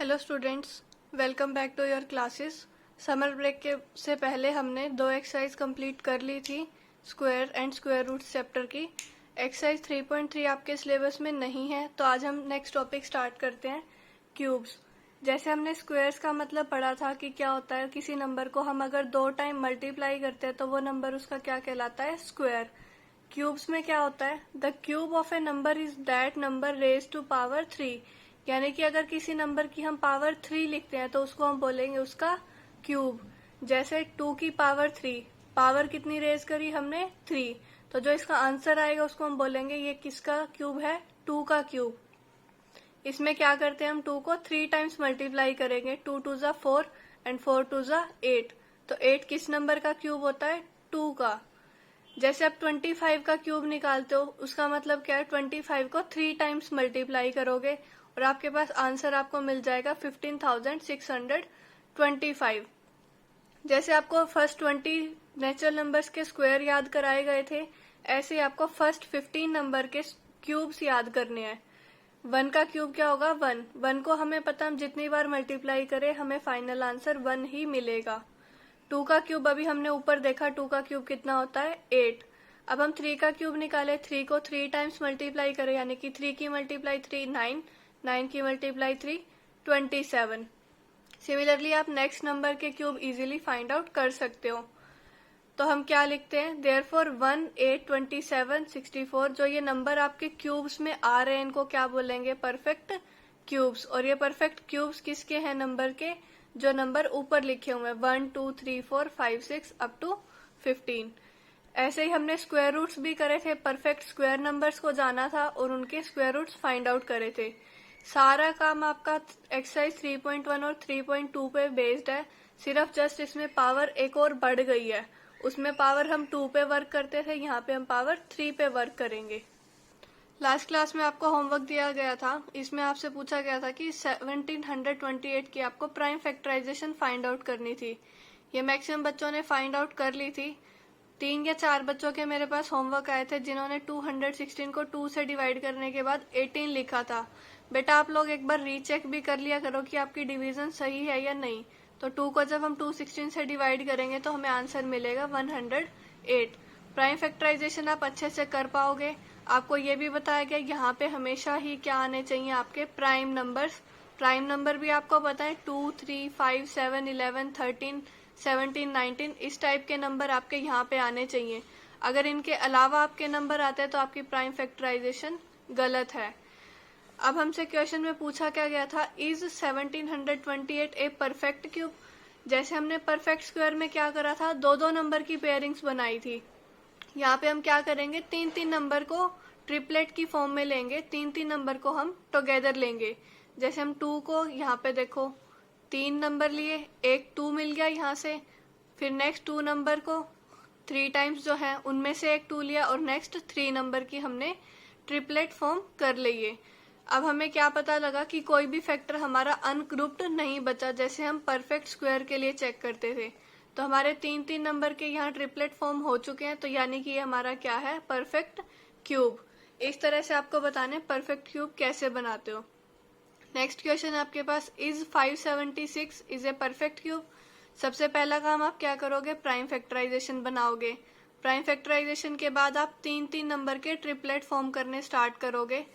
Hello students, welcome back to your classes. Summer break के से पहले हमने 2 एक्सरसाइज कंप्लीट कर ली थी square and square roots chapter की। एक्सरसाइज 3.3 आपके सिलेबस में नहीं है, तो आज हम नेक्स्ट टॉपिक स्टार्ट करते हैं, क्यूब्स। जैसे हमने स्क्वायर्स का मतलब पढ़ा था कि क्या होता है, किसी नंबर को हम अगर 2 टाइम मल्टीप्लाई करते हैं तो वो नंबर उसका क्या कहलाता है, स्क्वायर। क्यूब्स में क्या होता है, the cube of a number is that number raise to power 3। यानी कि अगर किसी नंबर की हम पावर 3 लिखते हैं तो उसको हम बोलेंगे उसका क्यूब। जैसे 2 की पावर 3, पावर कितनी रेज करी हमने, 3, तो जो इसका आंसर आएगा उसको हम बोलेंगे ये किसका क्यूब है, 2 का क्यूब। इसमें क्या करते हैं, हम 2 को 3 टाइम्स मल्टीप्लाई करेंगे, 2 2 जा 4 एंड 4 2 जा 8, तो 8 किस नंबर का क्यूब होता है, 2 का। जैसे आप 25 का क्यूब निकालते हो, उसका मतलब क्या है, 25 को 3 टाइम्स मल्टीप्लाई करोगे और आपके पास आंसर आपको मिल जाएगा 15,625। जैसे आपको फर्स्ट 20 नेचुरल नंबर्स के स्क्वायर याद कराए गए थे, ऐसे ही आपको फर्स्ट 15 नंबर के क्यूब्स याद करने हैं। 1 का क्यूब क्या होगा, 1। 1 को हमें पता, हम जितनी बार मल्टीप्लाई करें हमें फाइनल आंसर 1 ही मिलेगा। 2 का क्यूब अभी हमने ऊपर देखा, 2 का क्यूब कितना होता है, 8। अब हम 3 का क्यूब निकाले, 3 को 3 टाइम्स मल्टीप्लाई करें, यानी कि 3 की मल्टीप्लाई 3 9, 9 की मल्टीप्लाई 3 27। सिमिलरली आप नेक्स्ट नंबर के क्यूब इजीली फाइंड आउट कर सकते हो। तो हम क्या लिखते हैं, देयरफॉर 1 8 27 64, जो ये नंबर आपके क्यूब्स में आ रहे हैं इनको क्या बोलेंगे, परफेक्ट क्यूब्स। और ये परफेक्ट क्यूब्स किसके हैं, नंबर के जो नंबर ऊपर लिखे हुए हैं, 1 2 3 4 5 6 अप टू 15। ऐसे ही हमने स्क्वायर रूट्स भी करे थे, परफेक्ट स्क्वायर नंबर्स को जाना था और उनके स्क्वायर रूट्स फाइंड आउट करे थे। सारा काम आपका एक्सरसाइज 3.1 और 3.2 पे बेस्ड है, सिर्फ जस्ट इसमें पावर एक और बढ़ गई है। उसमें पावर हम 2 पे वर्क करते थे, यहाँ पे हम पावर 3 पे वर्क करेंगे। लास्ट क्लास में आपको होमवर्क दिया गया था, इसमें आपसे पूछा गया था कि 1728 की आपको प्राइम फैक्टराइजेशन फाइंड आउट करनी थी। ये मैक्सिमम बच्चों ने फाइंड आउट कर ली थी। 3 या 4 बच्चों के मेरे पास होमवर्क आए थे जिन्होंने 216 को 2 से डिवाइड करने के बाद 18 लिखा था। बेटा आप लोग एक बार रीचेक भी कर लिया करो कि आपकी डिवीजन सही है या नहीं। तो 2 को जब हम 216 से डिवाइड करेंगे तो हमें आंसर मिलेगा 108। प्राइम फैक्टराइजेशन आप अच्छे से कर पाओगे। आपको ये भी बताया गया यहाँ पे हमेशा ही क्या आने चाहिए, आपके प्राइम नंबर्स। प्राइम नंबर भी आपको पता है 2 3 5 7 11 13 17 19, इस टाइप के नंबर आपके यहाँ पे आने चाहिए। अगर इनके अलावा आपके नंबर आते हैं तो आपकी प्राइम फैक्टराइजेशन गलत है। अब हमसे क्वेश्चन में पूछा क्या गया था, इज 1728 ए परफेक्ट क्यूब। जैसे हमने परफेक्ट स्क्वायर में क्या करा था, 2 नंबर की पेयरिंग्स बनाई थी। यहाँ पे हम क्या करेंगे, 3 नंबर को ट्रिपलेट की फॉर्म में लेंगे, 3 नंबर को हम टुगेदर लेंगे। जैसे हम 2 को यहाँ पे देखो 3 नंबर लिए, एक 2 मिल गया यहाँ से, फिर नेक्स्ट 2 नंबर को 3 टाइम्स जो है उनमें से एक 2 लिया और नेक्स्ट 3 नंबर की हमने ट्रिपलेट फॉर्म कर लिए। अब हमें क्या पता लगा कि कोई भी फैक्टर हमारा अनग्रुप्ड नहीं बचा, जैसे हम परफेक्ट स्क्वायर के लिए चेक करते थे। तो हमारे 3 नंबर के यहाँ ट्रिपलेट फॉर्म हो चुके हैं, तो यानी कि ये हमारा क्या है, परफेक्ट क्यूब। इस तरह से आपको बताने परफेक्ट क्यूब कैसे बनाते हो। नेक्स्ट क्वेश्चन आपके पास, is 576 is a perfect cube. सबसे पहला काम आप क्या करोगे, प्राइम फैक्टराइजेशन बनाओगे। प्राइम फैक्टराइजेशन के बाद आप 3 नंबर के ट्रिपलेट फॉर्म करने स्टार्ट करोगे।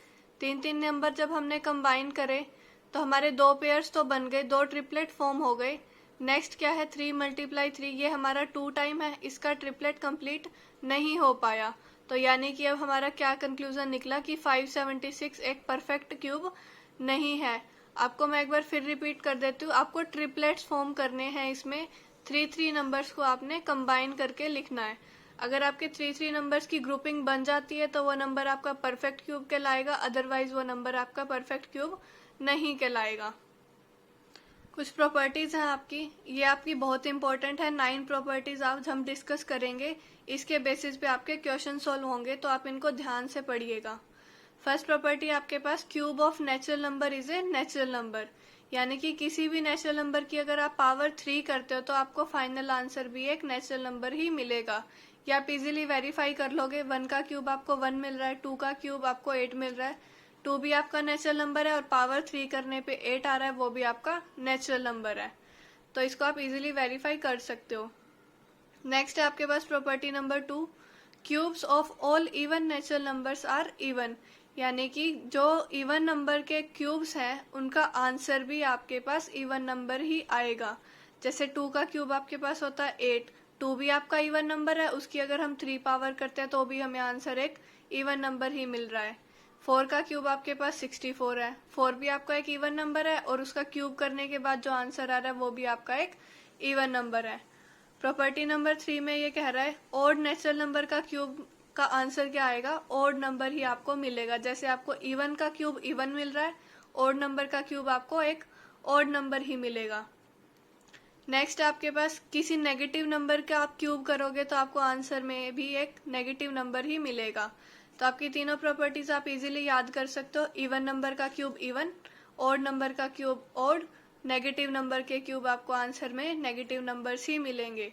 3 नंबर जब हमने कंबाइन करे तो हमारे 2 पेयर्स तो बन गए, 2 ट्रिपलेट फॉर्म हो गए। नेक्स्ट क्या है, 3 × 3, ये हमारा 2 टाइम है, इसका ट्रिपलेट कंप्लीट नहीं हो पाया। तो यानी कि अब हमारा क्या कंक्लूजन निकला कि 576 एक परफेक्ट क्यूब नहीं है। आपको मैं एक बार फिर रिपीट कर देती हूँ, आपको ट्रिपलेट्स फॉर्म करने हैं, इसमें 3 नंबर्स को आपने कंबाइन करके लिखना है। अगर आपके 3 नंबर्स की ग्रुपिंग बन जाती है तो वो नंबर आपका परफेक्ट क्यूब कहलाएगा, अदरवाइज वो नंबर आपका परफेक्ट क्यूब नहीं कहलाएगा। कुछ प्रॉपर्टीज हैं आपकी, ये आपकी बहुत इंपॉर्टेंट है। 9 प्रॉपर्टीज आज हम डिस्कस करेंगे, इसके बेसिस पे आपके क्वेश्चन सॉल्व होंगे, तो आप इनको ध्यान से पढ़िएगा। फर्स्ट प्रॉपर्टी आपके पास, cube of natural number is a natural number. यानी कि किसी भी नेचुरल नंबर की अगर आप पावर 3 करते हो तो आपको फाइनल आंसर भी एक नेचुरल नंबर ही मिलेगा। या आप इजीली वेरीफाई कर लोगे, 1 का क्यूब आपको 1 मिल रहा है, 2 का क्यूब आपको 8 मिल रहा है, 2 भी आपका नेचुरल नंबर है और पावर 3 करने पे 8 आ रहा है, वो भी आपका नेचुरल नंबर है। तो इसको आप इजीली वेरीफाई कर सकते हो। नेक्स्ट है आपके पास property number 2, cubes of all even natural numbers are even, यानी कि जो इवन नंबर के क्यूब्स हैं उनका आंसर भी आपके पास इवन नंबर ही आएगा। जैसे 2 का क्यूब आपके पास होता है 8, 2 भी आपका इवन नंबर है, उसकी अगर हम 3 पावर करते हैं तो भी हमें आंसर एक इवन नंबर ही मिल रहा है। 4 का क्यूब आपके पास 64 है, 4 भी आपका एक इवन नंबर है और उसका क्यूब करने के बाद जो आंसर आ रहा है वो भी आपका एक इवन नंबर है। प्रॉपर्टी नंबर 3 में ये कह रहा है ऑड नेचुरल नंबर का क्यूब का आंसर क्या आएगा, ऑड नंबर ही आपको मिलेगा। जैसे आपको इवन का क्यूब इवन मिल रहा है, ऑड नंबर का क्यूब आपको एक ऑड नंबर ही मिलेगा। नेक्स्ट आपके पास किसी नेगेटिव नंबर का आप क्यूब करोगे तो आपको आंसर में भी एक नेगेटिव नंबर ही मिलेगा। तो आपकी तीनों प्रॉपर्टीज आप इजीली याद कर सकते हो, इवन नंबर का क्यूब इवन, ऑड नंबर का क्यूब ऑड, नेगेटिव नंबर के क्यूब आपको आंसर में नेगेटिव नंबर्स ही मिलेंगे।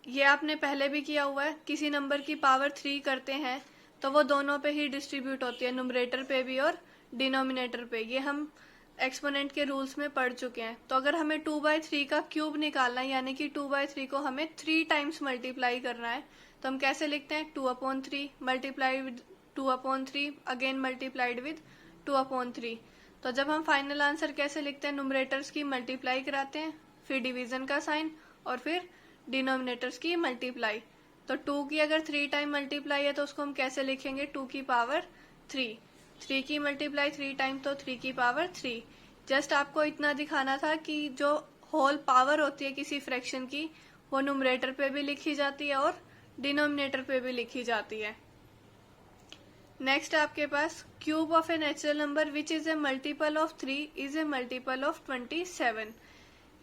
ये आपने पहले भी किया हुआ है, किसी नंबर की पावर 3 करते हैं तो वो दोनों पे ही डिस्ट्रीब्यूट होती है, न्यूमरेटर पे भी और डिनोमिनेटर पे। ये हम एक्सपोनेंट के रूल्स में पढ़ चुके हैं। तो अगर हमें 2/3 का क्यूब निकालना है, यानी कि 2/3 को हमें 3 टाइम्स मल्टीप्लाई करना है, तो हम कैसे लिखते हैं, 2/3 multiplied with 2/3 again multiplied with 2/3। तो जब हम फाइनल आंसर कैसे लिखते हैं, न्यूमरेटर्स की मल्टीप्लाई कराते हैं, फिर डिवीजन का साइन और फिर डिनोमिनेटर्स की मल्टीप्लाई। तो 2 की अगर 3 टाइम मल्टीप्लाई है तो उसको हम कैसे लिखेंगे, 2 की पावर 3, 3 की मल्टीप्लाई 3 टाइम तो 3 की पावर 3। जस्ट आपको इतना दिखाना था कि जो होल पावर होती है किसी फ्रैक्शन की वो न्यूमरेटर पे भी लिखी जाती है और डिनोमिनेटर पे भी लिखी जाती है। नेक्स्ट आपके पास cube of a natural number which is a multiple of 3 is a multiple of 27।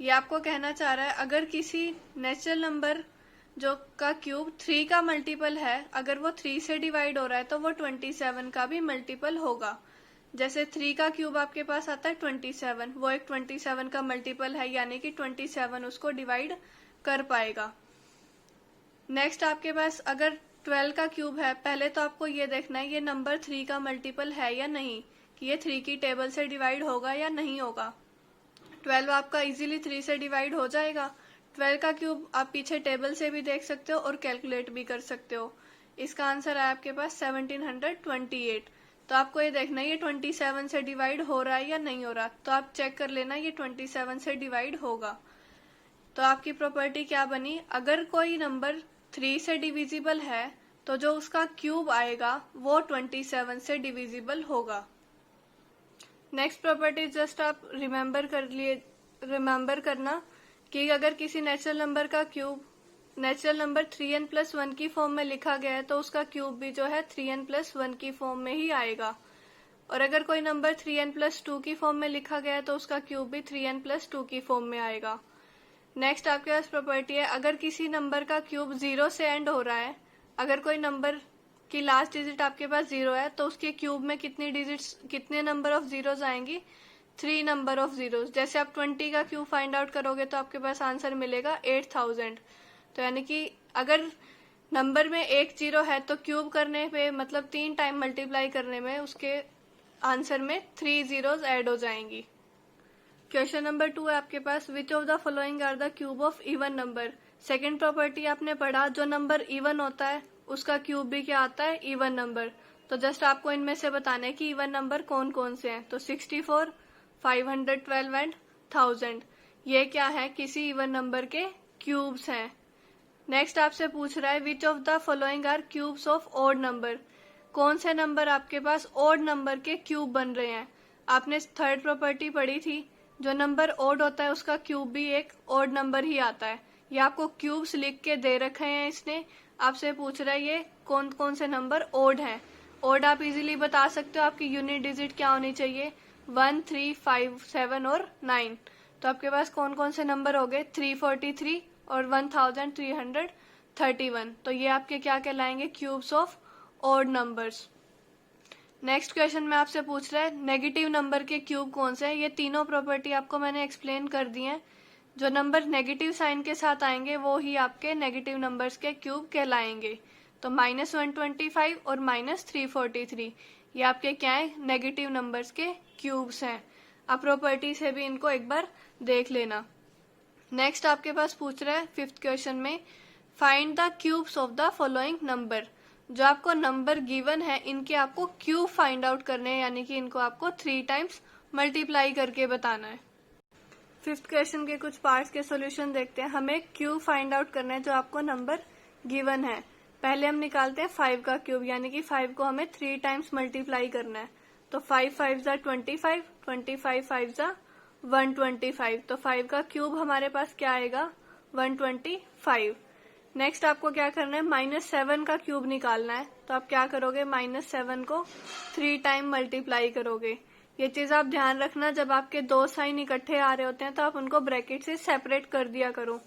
ये आपको कहना चाह रहा है अगर किसी नेचुरल नंबर जो का क्यूब 3 का मल्टीपल है, अगर वो 3 से डिवाइड हो रहा है तो वो 27 का भी मल्टीपल होगा। जैसे 3 का क्यूब आपके पास आता है 27, वो एक 27 का मल्टीपल है, यानी कि 27 उसको डिवाइड कर पाएगा। नेक्स्ट आपके पास अगर 12 का क्यूब है, पहले तो आपको ये देखना है ये नंबर 3 का मल्टीपल है या नहीं, कि ये 3 की टेबल से डिवाइड होगा या नहीं होगा। 12 आपका इजीली 3 से डिवाइड हो जाएगा। 12 का क्यूब आप पीछे टेबल से भी देख सकते हो और कैलकुलेट भी कर सकते हो। इसका आंसर है आपके पास 1728। तो आपको ये देखना है ये 27 से डिवाइड हो रहा है या नहीं हो रहा, तो आप चेक कर लेना ये 27 से डिवाइड होगा। तो आपकी प्रॉपर्टी क्या बनी, अगर कोई नंबर 3 से डिविजिबल है तो जो उसका क्यूब आएगा वो 27 से डिविजिबल होगा। नेक्स्ट प्रॉपर्टी जस्ट आप रिमेम्बर करना कि अगर किसी नेचुरल नंबर का क्यूब नेचुरल नंबर 3n+1 की फॉर्म में लिखा गया है तो उसका क्यूब भी जो है 3n+1 की फॉर्म में ही आएगा। और अगर कोई नंबर 3n+2 की फॉर्म में लिखा गया है तो उसका क्यूब भी 3n+2 की फॉर्म में आएगा। नेक्स्ट आपके पास प्रॉपर्टी है अगर किसी नंबर का क्यूब 0 से एंड हो रहा है, अगर कोई नंबर की लास्ट डिजिट आपके पास 0 है तो उसके क्यूब में कितने नंबर ऑफ जीरोज आएंगी, 3 नंबर ऑफ जीरोज। जैसे आप 20 का क्यूब फाइंड आउट करोगे तो आपके पास आंसर मिलेगा 8000। तो यानी कि अगर नंबर में एक 0 है तो क्यूब करने पे मतलब 3 टाइम मल्टीप्लाई करने में उसके आंसर में 3 जीरोज ऐड हो जाएंगी। क्वेश्चन नंबर 2 है आपके पास which of the following are the cube of even number. Second property आपने पढ़ा जो नंबर इवन होता है उसका क्यूब भी क्या आता है, इवन नंबर। तो जस्ट आपको इनमें से बताना है कि इवन नंबर कौन कौन से हैं। तो 64, 512 एंड 1000 ये क्या है, किसी इवन नंबर के क्यूब्स हैं। नेक्स्ट आपसे पूछ रहा है which of the following are cubes of odd number, कौन से नंबर आपके पास ऑड नंबर के क्यूब बन रहे हैं। आपने थर्ड प्रॉपर्टी पढ़ी थी जो नंबर ऑड होता है उसका क्यूब भी एक ऑड नंबर ही आता है। ये आपको क्यूब्स लिख के दे रखे हैं इसने, आपसे पूछ रहा है ये कौन कौन से नंबर ऑड हैं। ऑड आप इजीली बता सकते हो, आपकी यूनिट डिजिट क्या होनी चाहिए, 1, 3, 5, 7 और 9। तो आपके पास कौन कौन से नंबर हो गए, 343 और 1331। तो ये आपके क्या कहलाएंगे, cubes of odd numbers. Next question में आपसे पूछ रहा है नेगेटिव नंबर के क्यूब कौन से हैं। ये तीनों प्रॉपर्टी आपको मैंने एक्सप्लेन कर दी है। जो नंबर नेगेटिव साइन के साथ आएंगे वो ही आपके नेगेटिव नंबर्स के क्यूब कहलाएंगे। तो -125 और -343 ये आपके क्या है, नेगेटिव नंबर्स के क्यूब्स हैं। आप प्रॉपर्टी से भी इनको एक बार देख लेना। नेक्स्ट आपके पास पूछ रहा है फिफ्थ क्वेश्चन में, find the cubes of the following number. जो आपको नंबर गिवन है इनके आपको क्यूब फाइंड आउट करने हैं, यानी कि इनको आपको 3 टाइम्स मल्टीप्लाई करके बताना है। फिफ्थ क्वेश्चन के कुछ पार्ट्स के सॉल्यूशन देखते हैं। हमें क्यूब फाइंड आउट करना है जो आपको नंबर गिवन है। पहले हम निकालते हैं 5 का क्यूब, यानी कि 5 को हमें 3 टाइम्स मल्टीप्लाई करना है। तो 5 5 जा 25, 25 5 जा 125। तो 5 का क्यूब हमारे पास क्या आएगा, 125। नेक्स्ट आपको क्या करना है, -7 का क्यूब निकालना है। तो आप क्या करोगे, -7 को 3 टाइम मल्टीप्लाई करोगे। ये चीज आप ध्यान रखना, जब आपके दो साइन इकट्ठे आ रहे होते हैं तो आप उनको ब्रैकेट से सेपरेट कर दिया करो।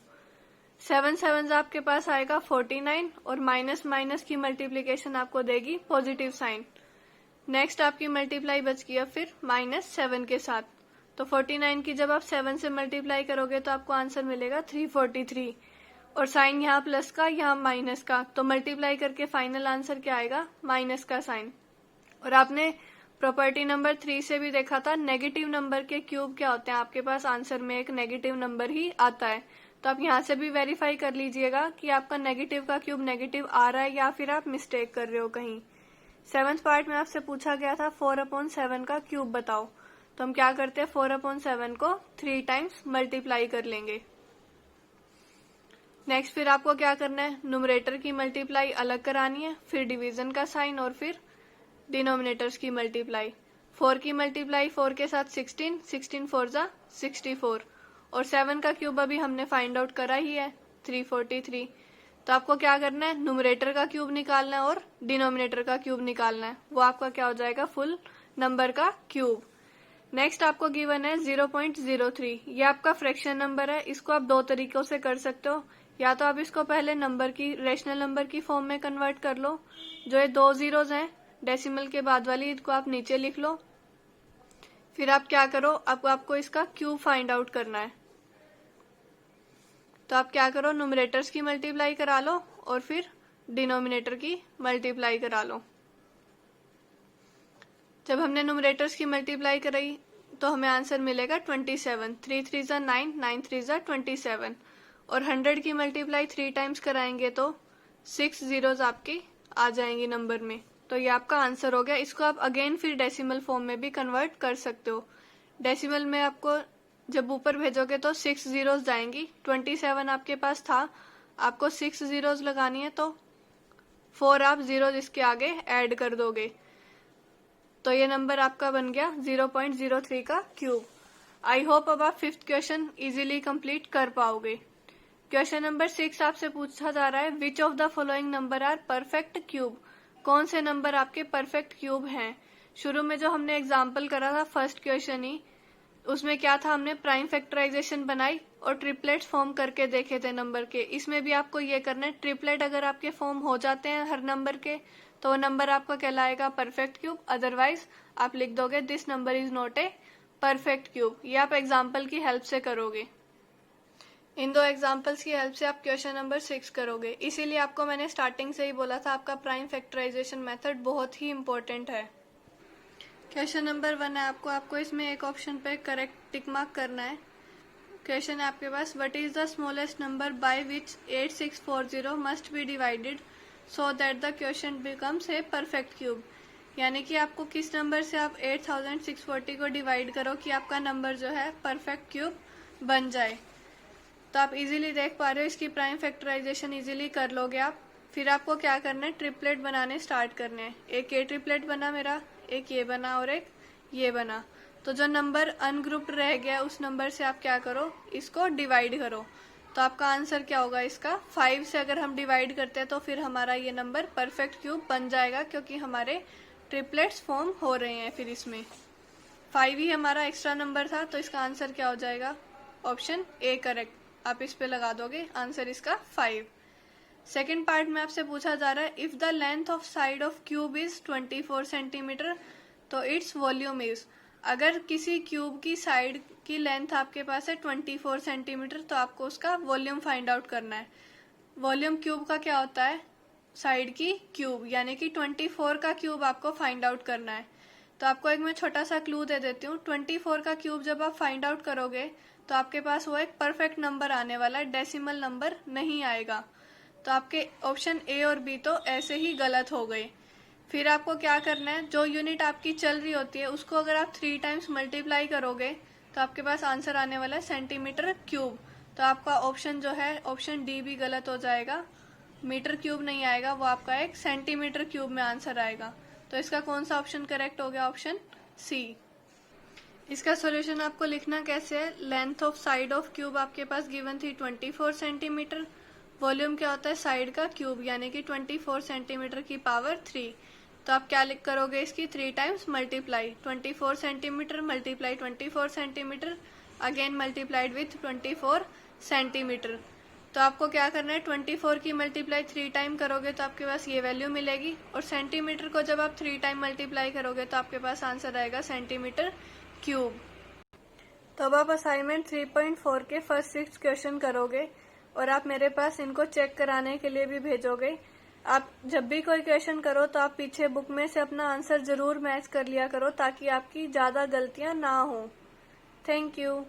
7 7 आपके पास आएगा 49 और माइनस माइनस की मल्टीप्लीकेशन आपको देगी पॉजिटिव साइन। नेक्स्ट आपकी मल्टीप्लाई बच गया फिर -7 के साथ। तो 49 की जब आप 7 से मल्टीप्लाई करोगे तो आपको आंसर मिलेगा 343, और साइन यहाँ प्लस का यहाँ माइनस का, तो मल्टीप्लाई करके फाइनल आंसर क्या आएगा, माइनस का साइन। और आपने प्रॉपर्टी नंबर 3 से भी देखा था, नेगेटिव नंबर के क्यूब क्या होते हैं, आपके पास आंसर में एक नेगेटिव नंबर ही आता है। तो आप यहाँ से भी वेरीफाई कर लीजिएगा कि आपका नेगेटिव का क्यूब नेगेटिव आ रहा है या फिर आप मिस्टेक कर रहे हो कहीं। 7th पार्ट में आपसे पूछा गया था 4/7 का क्यूब बताओ। तो हम क्या करते हैं, 4/7 को 3 टाइम्स मल्टीप्लाई कर लेंगे। नेक्स्ट फिर आपको क्या करना है, न्यूमरेटर की मल्टीप्लाई अलग करानी है, फिर डिवीजन का साइन और फिर डिनोमिनेटर्स की मल्टीप्लाई। 4 की मल्टीप्लाई 4 के साथ 16, 16 4 जा 64, और 7 का क्यूब अभी हमने फाइंड आउट करा ही है 343। तो आपको क्या करना है, न्यूमरेटर का क्यूब निकालना है और डिनोमिनेटर का क्यूब निकालना है। वो आपका क्या हो जाएगा, फुल नंबर का क्यूब। नेक्स्ट आपको गिवन है 0.03। ये आपका फ्रैक्शन नंबर है। इसको आप दो तरीकों से कर सकते हो, या तो आप इसको पहले नंबर की, रेशनल नंबर की फॉर्म में कन्वर्ट कर लो। जो ये 2 जीरोज हैं डेसिमल के बाद वाली, इनको आप नीचे लिख लो। फिर आप क्या करो, आपको इसका क्यूब फाइंड आउट करना है। तो आप क्या करो, न्यूमरेटर्स की मल्टीप्लाई करा लो और फिर डिनोमिनेटर की मल्टीप्लाई करा लो। जब हमने न्यूमरेटर्स की मल्टीप्लाई कराई तो हमें आंसर मिलेगा 27। 3 3 जा 9, 9 3 जा 27, और 100 की मल्टीप्लाई 3 टाइम्स कराएंगे तो 6 जीरोज आपकी आ जाएंगी नंबर में। तो ये आपका आंसर हो गया। इसको आप अगेन फिर डेसिमल फॉर्म में भी कन्वर्ट कर सकते हो। डेसिमल में आपको जब ऊपर भेजोगे तो 6 जीरोज जाएंगी। 27 आपके पास था, आपको 6 जीरोज लगानी है, तो 4 आप जीरोज इसके आगे ऐड कर दोगे। तो ये नंबर आपका बन गया 0.03 का क्यूब। आई होप अब आप 5th क्वेश्चन इजीली कंप्लीट कर पाओगे। क्वेश्चन नंबर 6 आपसे पूछा जा रहा है, which of the following number are perfect cube. कौन से नंबर आपके परफेक्ट क्यूब हैं। शुरू में जो हमने एग्जाम्पल करा था फर्स्ट क्वेश्चन ही, उसमें क्या था, हमने प्राइम फैक्टराइजेशन बनाई और ट्रिपलेट्स फॉर्म करके देखे थे नंबर के। इसमें भी आपको ये करना है, ट्रिपलेट अगर आपके फॉर्म हो जाते हैं हर नंबर के तो नंबर आपका कहलाएगा परफेक्ट क्यूब। अदरवाइज आप लिख दोगे this number is not a perfect cube. ये आप एग्जाम्पल की हेल्प से करोगे। इन 2 एग्जाम्पल्स की हेल्प से आप क्वेश्चन नंबर 6 करोगे। इसीलिए आपको मैंने स्टार्टिंग से ही बोला था, आपका प्राइम फैक्टराइजेशन मेथड बहुत ही इंपॉर्टेंट है। क्वेश्चन नंबर 1 है आपको इसमें एक ऑप्शन पे करेक्ट टिक मार्क करना है। क्वेश्चन है आपके पास, what is the smallest number by which 8640 must be divided so that the question becomes a perfect cube. यानी कि आपको किस नंबर से आप 8640 को डिवाइड करो कि आपका नंबर जो है परफेक्ट क्यूब बन जाए। तो आप इजीली देख पा रहे हो, इसकी प्राइम फैक्टराइजेशन इजीली कर लोगे आप। फिर आपको क्या करना है, ट्रिपलेट बनाने स्टार्ट करने हैं। एक ये ट्रिपलेट बना मेरा, एक ये बना और एक ये बना। तो जो नंबर अनग्रुप्ड रह गया उस नंबर से आप क्या करो, इसको डिवाइड करो। तो आपका आंसर क्या होगा इसका, 5 से अगर हम डिवाइड करते हैं तो फिर हमारा ये नंबर परफेक्ट क्यूब बन जाएगा, क्योंकि हमारे ट्रिपलेट्स फॉर्म हो रहे हैं। फिर इसमें 5 ही हमारा एक्स्ट्रा नंबर था, तो इसका आंसर क्या हो जाएगा, ऑप्शन ए करेक्ट। आप इस पे लगा दोगे, आंसर इसका 5। सेकेंड पार्ट में आपसे पूछा जा रहा है, if the length of side of cube is 24 centimetre तो इट्स वॉल्यूम इज। अगर किसी क्यूब की साइड की लेंथ आपके पास है 24 सेंटीमीटर तो आपको उसका वॉल्यूम फाइंड आउट करना है। वॉल्यूम क्यूब का क्या होता है, साइड की क्यूब, यानी कि 24 का क्यूब आपको फाइंड आउट करना है। तो आपको एक मैं छोटा सा क्लू दे देती हूँ। 24 का क्यूब जब आप फाइंड आउट करोगे तो आपके पास वो एक परफेक्ट नंबर आने वाला है, डेसिमल नंबर नहीं आएगा। तो आपके ऑप्शन ए और बी तो ऐसे ही गलत हो गए। फिर आपको क्या करना है, जो यूनिट आपकी चल रही होती है उसको अगर आप 3 टाइम्स मल्टीप्लाई करोगे तो आपके पास आंसर आने वाला है सेंटीमीटर क्यूब। तो आपका ऑप्शन जो है ऑप्शन डी भी गलत हो जाएगा, मीटर क्यूब नहीं आएगा, वो आपका एक सेंटीमीटर क्यूब में आंसर आएगा। तो इसका कौन सा ऑप्शन करेक्ट हो गया, ऑप्शन सी। इसका सॉल्यूशन आपको लिखना कैसे है, length of side of cube आपके पास गिवन थी 24 सेंटीमीटर, वॉल्यूम क्या होता है साइड का क्यूब यानी कि 24 सेंटीमीटर की पावर 3। तो आप क्या लिख करोगे, इसकी 3 times multiply, 24 centimetre multiply 24 centimetre again multiplied with 24 centimetre. तो आपको क्या करना है, 24 की मल्टीप्लाई 3 टाइम करोगे तो आपके पास ये वैल्यू मिलेगी, और सेंटीमीटर को जब आप 3 टाइम मल्टीप्लाई करोगे तो आपके पास आंसर आएगा सेंटीमीटर क्यूब। तो अब आप असाइनमेंट 3.4 के फर्स्ट 6 क्वेश्चन करोगे और आप मेरे पास इनको चेक कराने के लिए भी भेजोगे। आप जब भी कोई क्वेश्चन करो तो आप पीछे बुक में से अपना आंसर जरूर मैच कर लिया करो ताकि आपकी ज्यादा गलतियां ना हो। Thank you.